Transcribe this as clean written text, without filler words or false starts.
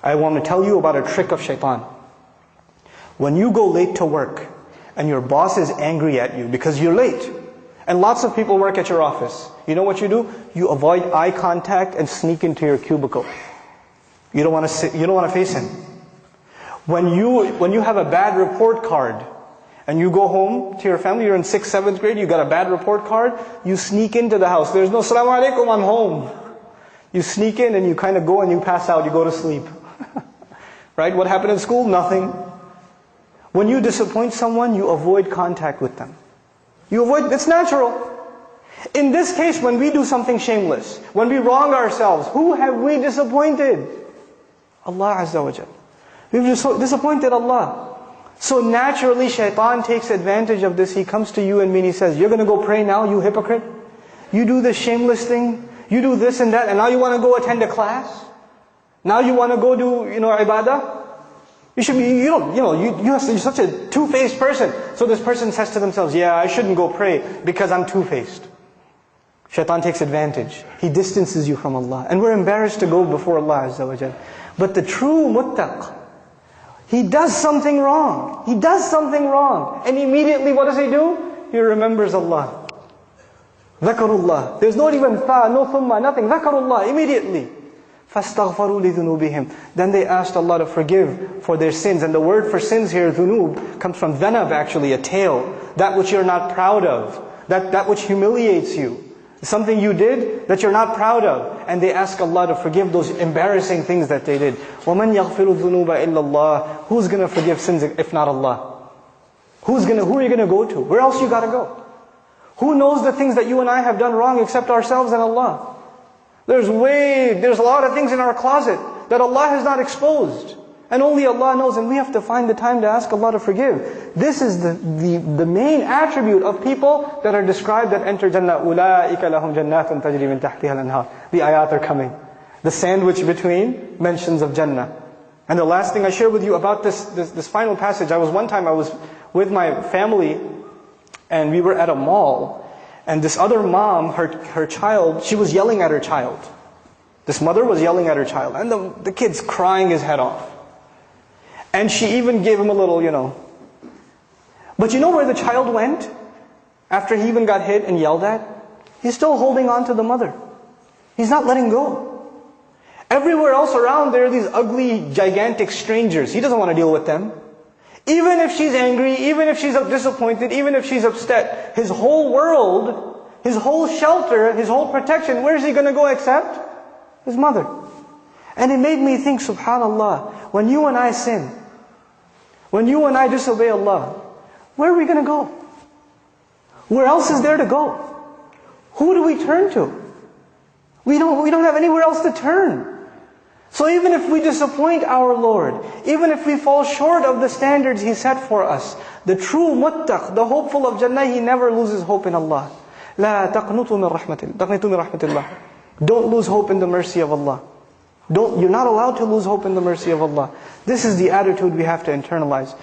I want to tell you about a trick of shaitan. When you go late to work, and your boss is angry at you because you're late, and lots of people work at your office, you know what you do? You avoid eye contact and sneak into your cubicle. You don't want to face him. When you have a bad report card, and you go home to your family, you're in 6th, 7th grade, you got a bad report card, you sneak into the house. There's no Assalamu alaikum, I'm home. You sneak in and you kind of go and you pass out, you go to sleep. Right? What happened in school? Nothing. When you disappoint someone, you avoid contact with them. It's natural. In this case, when we do something shameless, when we wrong ourselves, who have we disappointed? Allah Azza wa Jal. We've disappointed Allah. So naturally, shaitan takes advantage of this. He comes to you and me and he says, you're going to go pray now, you hypocrite? You do this shameless thing, you do this and that, and now you want to go attend a class? Now you want to go do, ibadah? You should be, you're such a two-faced person. So this person says to themselves, yeah, I shouldn't go pray because I'm two-faced. Shaitan takes advantage. He distances you from Allah. And we're embarrassed to go before Allah Azza wa Jal. But the true muttaq, he does something wrong. He does something wrong. And immediately what does he do? He remembers Allah. Dhakarullah. There's not even fa, no thumma, nothing. Dhakarullah, immediately. فَاسْتَغْفَرُوا لِذُنُوبِهِمْ. Then they asked Allah to forgive for their sins. And the word for sins here, dhunub, comes from dhanab actually, a tail. That which you're not proud of. That which humiliates you. Something you did that you're not proud of. And they ask Allah to forgive those embarrassing things that they did. وَمَنْ يَغْفِرُ الذُّنُوبَ إِلَّا اللَّهِ. Who's going to forgive sins if not Allah? Who are you going to go to? Where else you got to go? Who knows the things that you and I have done wrong except ourselves and Allah? There's a lot of things in our closet that Allah has not exposed. And only Allah knows, and we have to find the time to ask Allah to forgive. This is the main attribute of people that are described that enter Jannah. أُولَٰئِكَ لَهُمْ جَنَّاتٌ تَجْرِي مِنْ تَحْتِهَا الْأَنْهَارُ. The ayat are coming. The sandwich between mentions of Jannah. And the last thing I share with you about this final passage, one time I was with my family, and we were at a mall, and this other mom, her child, she was yelling at her child. This mother was yelling at her child, and the kid's crying his head off. And she even gave him a little, But you know where the child went? After he even got hit and yelled at? He's still holding on to the mother. He's not letting go. Everywhere else around there are these ugly, gigantic strangers. He doesn't want to deal with them. Even if she's angry, even if she's disappointed, even if she's upset, his whole world, his whole shelter, his whole protection, where is he going to go except his mother? And it made me think, subhanallah, when you and I sin, when you and I disobey Allah, where are we going to go? Where else is there to go? Who do we turn to? We don't have anywhere else to turn. So even if we disappoint our Lord, even if we fall short of the standards He set for us, the true muttaq, the hopeful of Jannah, he never loses hope in Allah. لا تقنطوا من رحمة الله. Don't lose hope in the mercy of Allah. You're not allowed to lose hope in the mercy of Allah. This is the attitude we have to internalize.